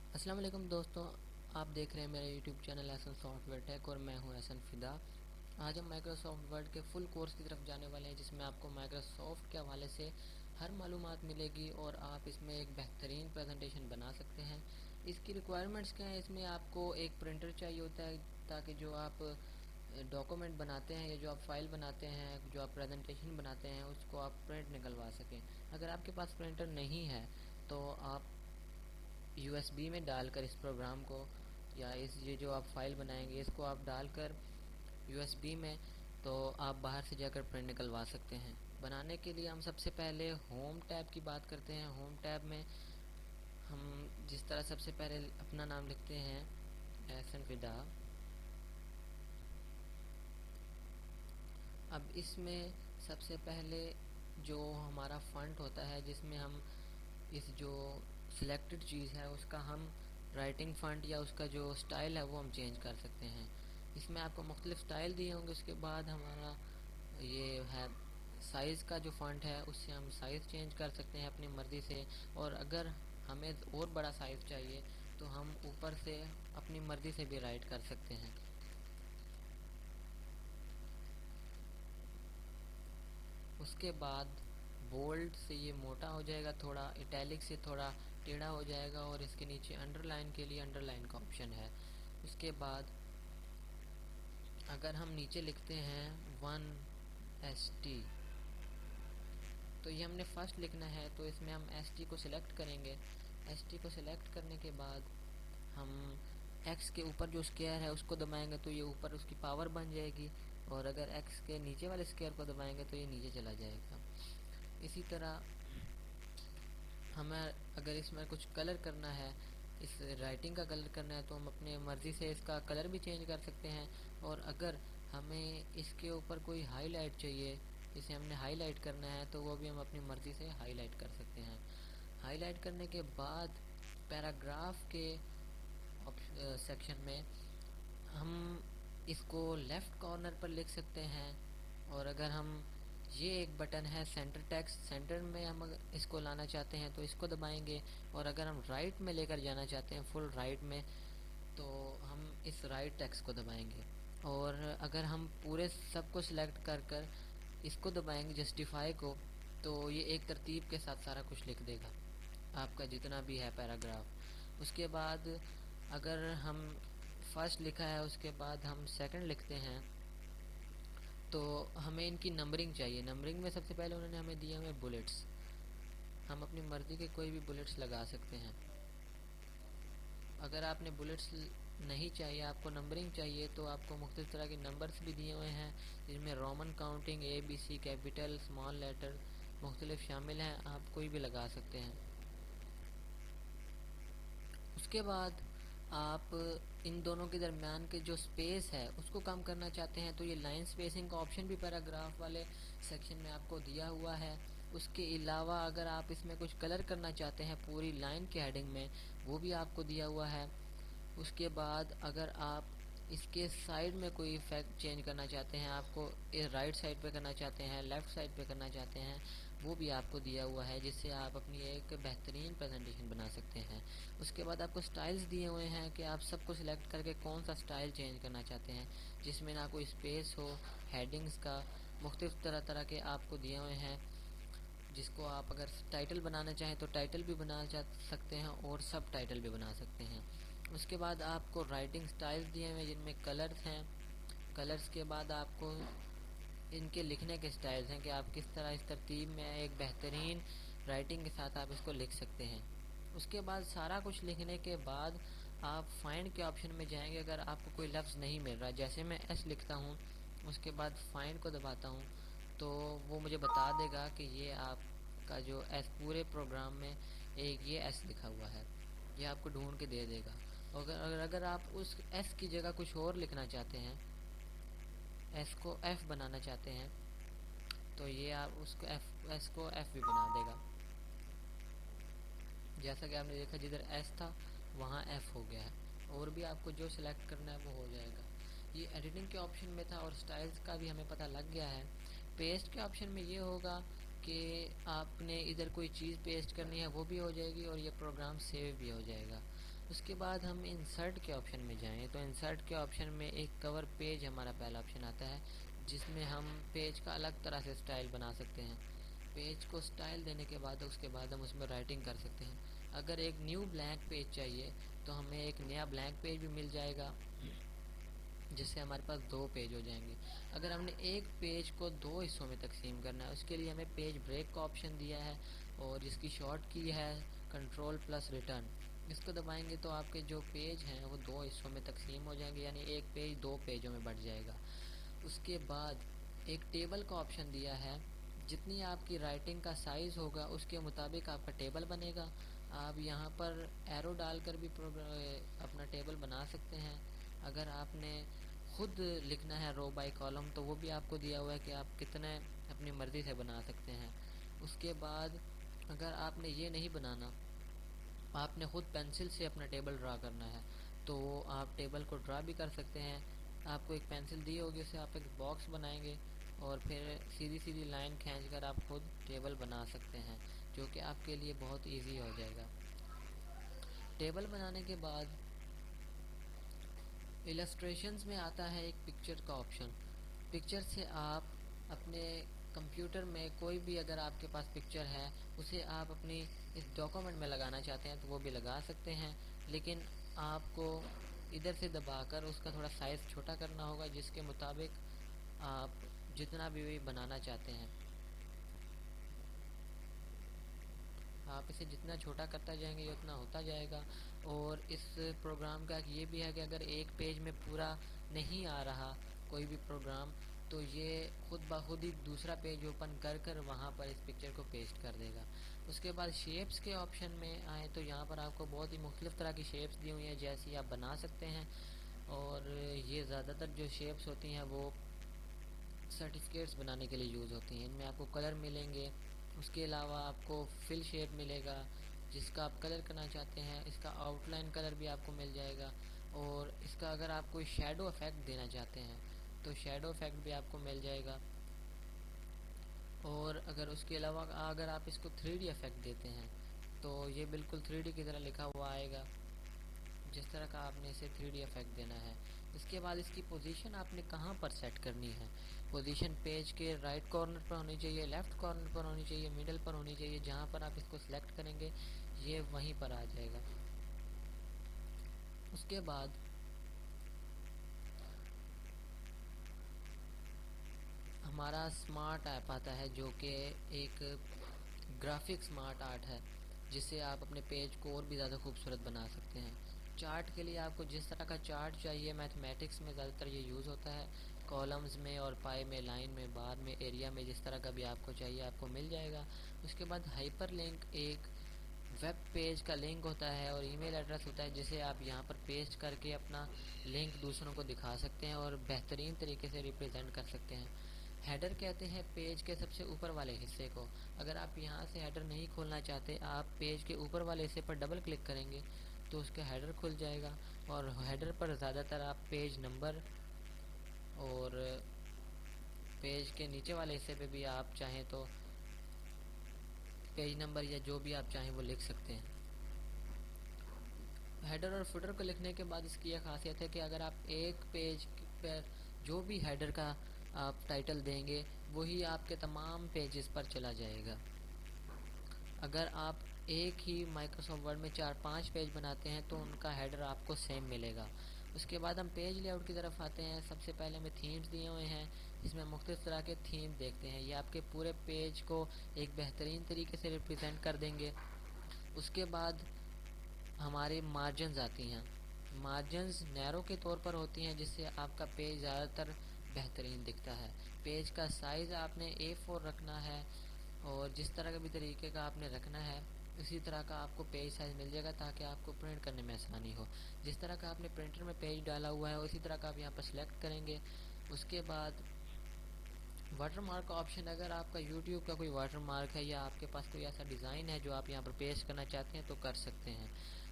السلام علیکم دوستوں، آپ دیکھ رہے ہیں میرا YouTube channel Ahsan software tech اور میں ہوں احسن فدا۔ آج ہم مائکروسافٹ ورڈ کے فل کورس کی طرف جانے والے ہیں، جس میں آپ کو مائکروسافٹ کے حوالے سے ہر معلومات ملے گی اور آپ اس میں ایک بہترین پریزنٹیشن بنا سکتے ہیں۔ اس کی ریکوائرمنٹس کیا ہیں؟ اس میں آپ کو ایک پرنٹر چاہیے ہوتا ہے تاکہ جو آپ ڈاکومنٹ بناتے ہیں یا جو آپ فائل بناتے ہیں، جو آپ پریزنٹیشن بناتے ہیں، اس کو آپ پرنٹ نکلوا سکیں۔ اگر آپ کے پاس پرنٹر نہیں ہے تو آپ یو ایس بی میں ڈال کر اس پروگرام کو یا یہ جو آپ فائل بنائیں گے اس کو آپ ڈال کر یو ایس بی میں، تو آپ باہر سے جا کر پرنٹ نکلوا سکتے ہیں۔ بنانے کے لیے ہم سب سے پہلے ہوم ٹیب کی بات کرتے ہیں۔ ہوم ٹیب میں ہم جس طرح سب سے پہلے اپنا نام لکھتے ہیں احسن فدا۔ اب اس میں سب سے پہلے جو ہمارا فنٹ ہوتا ہے، جس میں ہم اس جو سلیکٹڈ چیز ہے اس کا ہم رائٹنگ فنٹ یا اس کا جو سٹائل ہے وہ ہم چینج کر سکتے ہیں۔ اس میں آپ کو مختلف سٹائل دیے ہوں گے۔ اس کے بعد ہمارا یہ ہے سائز کا جو فنٹ ہے، اس سے ہم سائز چینج کر سکتے ہیں اپنی مرضی سے، اور اگر ہمیں اور بڑا سائز چاہیے تو ہم اوپر سے اپنی مرضی سے بھی رائٹ کر سکتے ہیں۔ اس کے بعد بولڈ سے یہ موٹا ہو جائے گا، تھوڑا اٹیلک سے تھوڑا ٹیڑھا ہو جائے گا، اور اس کے نیچے انڈر لائن کے لیے انڈر لائن کا آپشن ہے۔ اس کے بعد اگر ہم نیچے لکھتے ہیں 1ST، تو یہ ہم نے فرسٹ لکھنا ہے، تو اس میں ہم ایس ٹی کو سلیکٹ کریں گے۔ ایس ٹی کو سلیکٹ کرنے کے بعد ہم ایکس کے اوپر جو اسکیئر ہے اس کو دبائیں گے تو یہ اوپر اس کی پاور بن جائے گی، اور اگر ایکس کے نیچے والے اسکیئر کو دبائیں گے تو یہ نیچے چلا جائے گا۔ اسی طرح ہمیں اگر اس میں کچھ کلر کرنا ہے، اس رائٹنگ کا کلر کرنا ہے، تو ہم اپنے مرضی سے اس کا کلر بھی چینج کر سکتے ہیں، اور اگر ہمیں اس کے اوپر کوئی ہائی لائٹ چاہیے، جسے ہم نے ہائی لائٹ کرنا ہے، تو وہ بھی ہم اپنی مرضی سے ہائی لائٹ کر سکتے ہیں۔ ہائی لائٹ کرنے کے بعد پیراگراف کے سیکشن میں ہم اس کو لیفٹ کارنر پر لکھ سکتے ہیں، اور اگر ہم یہ ایک بٹن ہے سینٹر ٹیکسٹ، سینٹر میں ہم اس کو لانا چاہتے ہیں تو اس کو دبائیں گے، اور اگر ہم رائٹ میں لے کر جانا چاہتے ہیں فل رائٹ میں، تو ہم اس رائٹ ٹیکسٹ کو دبائیں گے، اور اگر ہم پورے سب کو سلیکٹ کر کر اس کو دبائیں گے جسٹیفائی کو، تو یہ ایک ترتیب کے ساتھ سارا کچھ لکھ دے گا آپ کا جتنا بھی ہے پیراگراف۔ اس کے بعد اگر ہم فرسٹ لکھا ہے اس کے بعد ہم سیکنڈ لکھتے ہیں، تو ہمیں ان کی نمبرنگ چاہیے۔ نمبرنگ میں سب سے پہلے انہوں نے ہمیں دیے ہوئے بلٹس، ہم اپنی مرضی کے کوئی بھی بلٹس لگا سکتے ہیں۔ اگر آپ نے بلٹس نہیں چاہیے، آپ کو نمبرنگ چاہیے، تو آپ کو مختلف طرح کے نمبرز بھی دیے ہوئے ہیں، جن میں Roman counting ABC capital small letter مختلف شامل ہیں، آپ کوئی بھی لگا سکتے ہیں۔ اس کے بعد آپ ان دونوں کے درمیان کے جو سپیس ہے اس کو کم کرنا چاہتے ہیں، تو یہ لائن سپیسنگ کا آپشن بھی پیراگراف والے سیکشن میں آپ کو دیا ہوا ہے۔ اس کے علاوہ اگر آپ اس میں کچھ کلر کرنا چاہتے ہیں پوری لائن کے ہیڈنگ میں، وہ بھی آپ کو دیا ہوا ہے۔ اس کے بعد اگر آپ اس کے سائڈ میں کوئی ایفیکٹ چینج کرنا چاہتے ہیں، آپ کو رائٹ سائڈ پہ کرنا چاہتے ہیں، لیفٹ سائڈ پہ کرنا چاہتے ہیں، وہ بھی آپ کو دیا ہوا ہے، جس سے آپ اپنی ایک بہترین پریزنٹیشن بنا سکتے ہیں۔ اس کے بعد آپ کو سٹائلز دیے ہوئے ہیں کہ آپ سب کو سلیکٹ کر کے کون سا سٹائل چینج کرنا چاہتے ہیں، جس میں نہ کوئی اسپیس ہو، ہیڈنگز کا مختلف طرح طرح کے آپ کو دیے ہوئے ہیں، جس کو آپ اگر ٹائٹل بنانا چاہیں تو ٹائٹل بھی بنا سکتے ہیں اور سب ٹائٹل بھی بنا سکتے ہیں۔ اس کے بعد آپ کو رائٹنگ سٹائلز دیے ہوئے ہیں، جن میں کلرز ہیں۔ کلرز کے بعد آپ کو ان کے لکھنے کے سٹائلز ہیں کہ آپ کس طرح اس ترتیب میں ایک بہترین رائٹنگ کے ساتھ آپ اس کو لکھ سکتے ہیں۔ اس کے بعد سارا کچھ لکھنے کے بعد آپ فائنڈ کے آپشن میں جائیں گے۔ اگر آپ کو کوئی لفظ نہیں مل رہا، جیسے میں ایس لکھتا ہوں، اس کے بعد فائنڈ کو دباتا ہوں، تو وہ مجھے بتا دے گا کہ یہ آپ کا جو ایس پورے پروگرام میں ایک یہ ایس لکھا ہوا ہے، یہ آپ کو ڈھونڈ کے دے دے گا۔ اگر آپ اس ایس کی جگہ کچھ اور لکھنا چاہتے ہیں، ایس کو ایف بنانا چاہتے ہیں، تو یہ آپ اس کو ایس کو ایف بھی بنا دے گا۔ جیسا کہ آپ نے دیکھا جدھر ایس تھا وہاں ایف ہو گیا ہے، اور بھی آپ کو جو سلیکٹ کرنا ہے وہ ہو جائے گا۔ یہ ایڈیٹنگ کے آپشن میں تھا، اور سٹائلز کا بھی ہمیں پتہ لگ گیا ہے۔ پیسٹ کے آپشن میں یہ ہوگا کہ آپ نے ادھر کوئی چیز پیسٹ کرنی ہے وہ بھی ہو جائے گی، اور یہ پروگرام سیو بھی ہو جائے گا۔ اس کے بعد ہم انسرٹ کے آپشن میں جائیں تو انسرٹ کے آپشن میں ایک کور پیج ہمارا پہلا آپشن آتا ہے، جس میں ہم پیج کا الگ طرح سے سٹائل بنا سکتے ہیں۔ پیج کو سٹائل دینے کے بعد اس کے بعد ہم اس میں رائٹنگ کر سکتے ہیں۔ اگر ایک نیو بلینک پیج چاہیے تو ہمیں ایک نیا بلینک پیج بھی مل جائے گا، جس سے ہمارے پاس 2 پیج ہو جائیں گے۔ اگر ہم نے ایک پیج کو 2 حصوں میں تقسیم کرنا ہے، اس کے لیے ہمیں پیج بریک کا آپشن دیا ہے، اور اس کی شارٹ کی ہے کنٹرول پلس ریٹرن۔ اس کو دبائیں گے تو آپ کے جو پیج ہیں وہ 2 حصوں میں تقسیم ہو جائیں گے، یعنی ایک پیج 2 پیجوں میں بٹ جائے گا۔ اس کے بعد ایک ٹیبل کا آپشن دیا ہے، جتنی آپ کی رائٹنگ کا سائز ہوگا اس کے مطابق آپ کا ٹیبل بنے گا۔ آپ یہاں پر ایرو ڈال کر بھی اپنا ٹیبل بنا سکتے ہیں۔ اگر آپ نے خود لکھنا ہے رو بائی کالم تو وہ بھی آپ کو دیا ہوا ہے کہ آپ کتنے اپنی مرضی سے بنا سکتے ہیں۔ اس کے بعد اگر آپ نے یہ نہیں بنانا، آپ نے خود پینسل سے اپنا ٹیبل ڈرا کرنا ہے، تو آپ ٹیبل کو ڈرا بھی کر سکتے ہیں۔ آپ کو ایک پینسل دی ہوگی، اس سے آپ ایک باکس بنائیں گے اور پھر سیدھی سیدھی لائن کھینچ کر آپ خود ٹیبل بنا سکتے ہیں، جو کہ آپ کے لیے بہت ایزی ہو جائے گا۔ ٹیبل بنانے کے بعد السٹریشنز میں آتا ہے ایک پکچر کا آپشن۔ پکچر سے آپ اپنے کمپیوٹر میں کوئی بھی اگر آپ کے پاس پکچر ہے، اسے آپ اپنی اس ڈاکومنٹ میں لگانا چاہتے ہیں تو وہ بھی لگا سکتے ہیں، لیکن آپ کو ادھر سے دبا کر اس کا تھوڑا سائز چھوٹا کرنا ہوگا، جس کے مطابق آپ جتنا بھی بنانا چاہتے ہیں، آپ اسے جتنا چھوٹا کرتا جائیں گے یہ اتنا ہوتا جائے گا۔ اور اس پروگرام کا یہ بھی ہے کہ اگر ایک پیج میں پورا نہیں آ رہا کوئی بھی پروگرام، تو یہ خود بخود ہی دوسرا پیج اوپن کر کر وہاں پر اس پکچر کو پیسٹ کر دے گا۔ اس کے بعد شیپس کے آپشن میں آئیں تو یہاں پر آپ کو بہت ہی مختلف طرح کی شیپس دی ہوئی ہیں، جیسی آپ بنا سکتے ہیں۔ اور یہ زیادہ تر جو شیپس ہوتی ہیں وہ سرٹیفکیٹس بنانے کے لیے یوز ہوتی ہیں۔ ان میں آپ کو کلر ملیں گے، اس کے علاوہ آپ کو فل شیپ ملے گا جس کا آپ کلر کرنا چاہتے ہیں، اس کا آؤٹ لائن کلر بھی آپ کو مل جائے گا، اور اس کا اگر آپ کوئی شیڈو افیکٹ دینا چاہتے ہیں تو شیڈو افیکٹ بھی آپ کو مل جائے گا۔ اور اگر اس کے علاوہ اگر آپ اس کو 3D افیکٹ دیتے ہیں تو یہ بالکل 3D کی طرح لکھا ہوا آئے گا، جس طرح کا آپ نے اسے 3D افیکٹ دینا ہے۔ اس کے بعد اس کی پوزیشن آپ نے کہاں پر سیٹ کرنی ہے۔ پوزیشن پیج کے رائٹ کارنر پر ہونی چاہیے، لیفٹ کارنر پر ہونی چاہیے، مڈل پر ہونی چاہیے۔ جہاں پر آپ اس کو سلیکٹ کریں گے یہ وہیں پر آ جائے گا۔ اس کے بعد ہمارا اسمارٹ ایپ آتا ہے، جو کہ ایک گرافک اسمارٹ آرٹ ہے، جس سے آپ اپنے پیج کو اور بھی زیادہ خوبصورت بنا سکتے ہیں۔ چارٹ کے لیے آپ کو جس طرح کا چارٹ چاہیے، میتھمیٹکس میں زیادہ تر یہ یوز ہوتا ہے، کالمز میں اور پائی میں، لائن میں، بار میں، ایریا میں، جس طرح کا بھی آپ کو چاہیے آپ کو مل جائے گا۔ اس کے بعد ہائپر لنک ایک ویب پیج کا لنک ہوتا ہے اور ای میل ایڈریس ہوتا ہے، جسے آپ یہاں پر پیسٹ کر کے اپنا لنک دوسروں کو دکھا سکتے ہیں اور بہترین طریقے سے ریپرزینٹ کر سکتے ہیں۔ ہیڈر کہتے ہیں پیج کے سب سے اوپر والے حصے کو۔ اگر آپ یہاں سے ہیڈر نہیں کھولنا چاہتے، آپ پیج کے اوپر والے حصے پر ڈبل کلک کریں گے تو اس کا ہیڈر کھل جائے گا، اور ہیڈر پر زیادہ تر آپ پیج نمبر اور پیج کے نیچے والے حصے پہ بھی آپ چاہیں تو پیج نمبر یا جو بھی آپ چاہیں وہ لکھ سکتے ہیں۔ ہیڈر اور فوٹر کو لکھنے کے بعد اس کی یہ خاصیت ہے کہ اگر آپ ایک پیج پر جو بھی ہیڈر کا آپ ٹائٹل دیں گے وہی آپ کے تمام پیجز پر چلا جائے گا۔ اگر آپ ایک ہی مائکروسافٹ ورڈ میں 4-5 پیج بناتے ہیں تو ان کا ہیڈر آپ کو سیم ملے گا۔ اس کے بعد ہم پیج لے آؤٹ کی طرف آتے ہیں۔ سب سے پہلے ہمیں تھیمز دیے ہوئے ہیں، اس میں مختلف طرح کے تھیم دیکھتے ہیں، یہ آپ کے پورے پیج کو ایک بہترین طریقے سے ریپرزینٹ کر دیں گے۔ اس کے بعد ہماری مارجنز آتی ہیں۔ مارجنز نیرو کے طور پر ہوتی ہیں، جس سے آپ کا پیج زیادہ تر بہترین دکھتا ہے۔ پیج کا سائز آپ نے A4 رکھنا ہے، اور جس طرح کا بھی طریقے کا آپ نے رکھنا ہے اسی طرح کا آپ کو پیج سائز مل جائے گا، تاکہ آپ کو پرنٹ کرنے میں آسانی ہو۔ جس طرح کا آپ نے پرنٹر میں پیج ڈالا ہوا ہے اسی طرح کا آپ یہاں پر سلیکٹ کریں گے۔ اس کے بعد واٹر مارک کا آپشن، اگر آپ کا یوٹیوب کا کوئی واٹر مارک ہے یا آپ کے پاس کوئی ایسا ڈیزائن ہے جو آپ یہاں پر پیسٹ کرنا چاہتے ہیں تو کر سکتے ہیں۔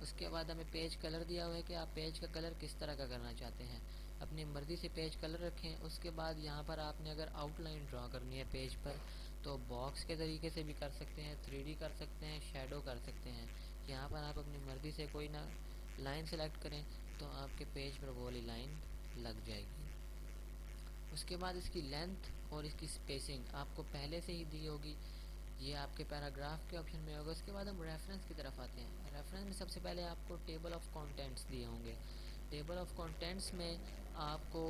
اس کے بعد ہمیں پیج کلر دیا ہوا ہے کہ آپ پیج کا کلر کس طرح کا کرنا چاہتے ہیں، اپنی مرضی سے پیج کلر رکھیں۔ اس کے بعد یہاں پر آپ نے اگر آؤٹ لائن ڈرا کرنی ہے پیج پر تو باکس کے طریقے سے بھی کر سکتے ہیں، 3D کر سکتے ہیں، شیڈو کر سکتے ہیں۔ یہاں پر آپ اپنی مرضی سے کوئی نہ لائن سلیکٹ کریں تو آپ کے پیج پر وہ والی لائن لگ جائے گی۔ اس کے بعد اس کی لینتھ اور اس کی سپیسنگ آپ کو پہلے سے ہی دی ہوگی، یہ آپ کے پیراگراف کے آپشن میں ہوگا۔ اس کے بعد ہم ریفرنس کی طرف آتے ہیں۔ ریفرنس میں سب سے پہلے آپ کو ٹیبل آف کانٹینٹس دیے ہوں گے۔ ٹیبل آف کانٹینٹس میں آپ کو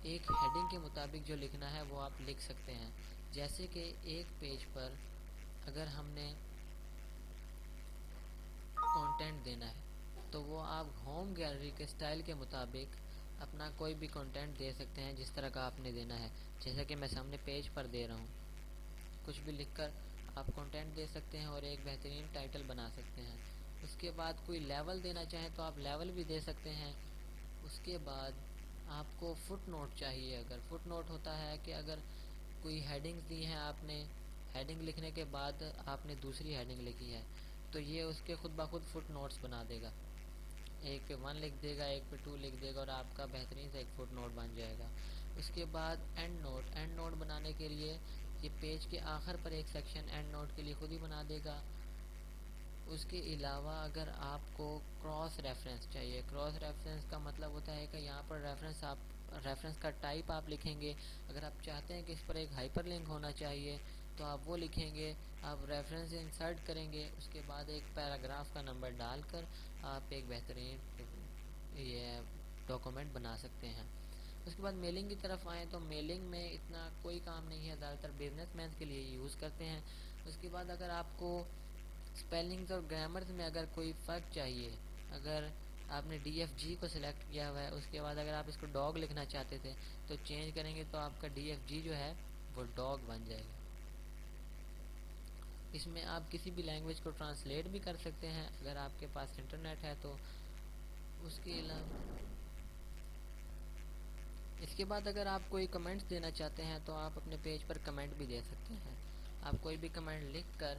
ایک ہیڈنگ کے مطابق جو لکھنا ہے وہ آپ لکھ سکتے ہیں، جیسے کہ ایک پیج پر اگر ہم نے کانٹینٹ دینا ہے تو وہ آپ ہوم گیلری کے سٹائل کے مطابق اپنا کوئی بھی کانٹینٹ دے سکتے ہیں جس طرح کا آپ نے دینا ہے، جیسا کہ میں سامنے پیج پر دے رہا ہوں۔ کچھ بھی لکھ کر آپ کانٹینٹ دے سکتے ہیں اور ایک بہترین ٹائٹل بنا سکتے ہیں۔ اس کے بعد کوئی لیول دینا چاہیں تو آپ لیول بھی دے سکتے ہیں۔ اس کے بعد آپ کو فٹ نوٹ چاہیے، اگر فٹ نوٹ ہوتا ہے کہ اگر کوئی ہیڈنگز دی ہیں آپ نے، ہیڈنگ لکھنے کے بعد آپ نے دوسری ہیڈنگ لکھی ہے تو یہ اس کے خود بخود فٹ نوٹس بنا دے گا، ایک پہ 1 لکھ دے گا، ایک پہ 2 لکھ دے گا اور آپ کا بہترین سے ایک فٹ نوٹ بن جائے گا۔ اس کے بعد اینڈ نوٹ، اینڈ نوٹ بنانے کے لیے یہ پیج کے آخر پر ایک سیکشن اینڈ نوٹ کے لیے خود ہی بنا دے گا۔ اس کے علاوہ اگر آپ کو کراس ریفرنس چاہیے، کراس ریفرنس کا مطلب ہوتا ہے کہ یہاں پر ریفرنس کا ٹائپ آپ لکھیں گے۔ اگر آپ چاہتے ہیں کہ اس پر ایک ہائپر لنک ہونا چاہیے تو آپ وہ لکھیں گے، آپ ریفرنس انسرٹ کریں گے، اس کے بعد ایک پیراگراف کا نمبر ڈال کر آپ ایک بہترین یہ ڈاکومنٹ بنا سکتے ہیں۔ اس کے بعد میلنگ کی طرف آئیں تو میلنگ میں اتنا کوئی کام نہیں ہے، زیادہ تر بزنس مین کے لیے یوز کرتے ہیں۔ اس کے بعد اگر آپ کو سپیلنگز اور گرامرز میں اگر کوئی فرق چاہیے، اگر آپ نے ڈی ایف جی کو سلیکٹ کیا ہوا ہے، اس کے بعد اگر آپ اس کو ڈاگ لکھنا چاہتے تھے تو چینج کریں گے تو آپ کا ڈی ایف جی جو ہے وہ ڈاگ بن جائے گا۔ اس میں آپ کسی بھی لینگویج کو ٹرانسلیٹ بھی کر سکتے ہیں اگر آپ کے پاس انٹرنیٹ ہے تو۔ اس کے علاوہ اس کے بعد اگر آپ کوئی کمنٹس دینا چاہتے ہیں تو آپ اپنے پیج پر کمنٹ بھی دے سکتے ہیں۔ آپ کوئی بھی کمنٹ لکھ کر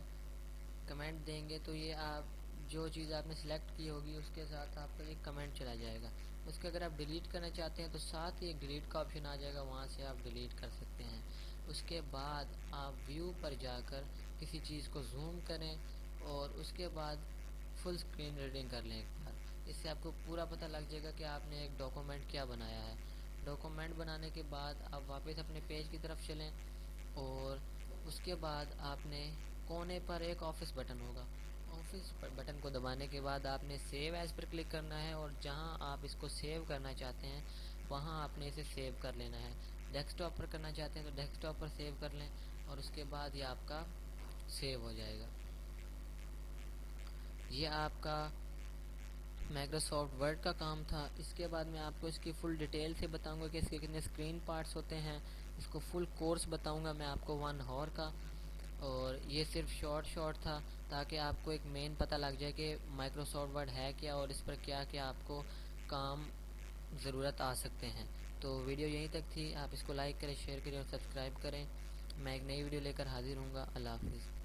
کمنٹ دیں گے تو یہ آپ جو چیز آپ نے سلیکٹ کی ہوگی اس کے ساتھ آپ کا ایک کمنٹ چلا جائے گا۔ اس کے اگر آپ ڈیلیٹ کرنا چاہتے ہیں تو ساتھ ہی ایک ڈیلیٹ کا آپشن آ جائے گا، وہاں سے آپ ڈیلیٹ کر سکتے ہیں۔ اس کے بعد آپ ویو پر جا کر کسی چیز کو زوم کریں اور اس کے بعد فل اسکرین ریڈنگ کر لیں ایک بار۔ اس سے آپ کو پورا پتہ لگ جائے گا کہ آپ نے ایک ڈاکومنٹ کیا بنایا ہے۔ ڈاکومنٹ بنانے کے بعد آپ واپس اپنے پیج کی طرف چلیں اور اس کے بعد آپ نے کونے پر ایک آفس بٹن ہوگا، آفس بٹن کو دبانے کے بعد آپ نے سیو ایز پر کلک کرنا ہے اور جہاں آپ اس کو سیو کرنا چاہتے ہیں وہاں آپ نے اسے سیو کر لینا ہے۔ ڈیسک ٹاپ پر کرنا چاہتے ہیں تو ڈیسک ٹاپ پر سیو کر لیں اور اس کے بعد یہ آپ کا سیو ہو جائے گا۔ یہ آپ کا مائکروسافٹ ورڈ کا کام تھا۔ اس کے بعد میں آپ کو اس کی فل ڈیٹیل سے بتاؤں گا کہ اس کے کتنے اسکرین پارٹس ہوتے ہیں، اس کو فل کورس بتاؤں گا میں آپ کو 1 ہور کا، اور یہ صرف شارٹ تھا تاکہ آپ کو ایک مین پتہ لگ جائے کہ مائکروسافٹ ورڈ ہے کیا اور اس پر کیا کیا آپ کو کام ضرورت آ سکتے ہیں۔ تو ویڈیو یہیں تک تھی، آپ اس کو لائک کریں، شیئر کریں اور سبسکرائب کریں۔ میں ایک نئی ویڈیو لے کر حاضر ہوں گا۔ اللہ حافظ۔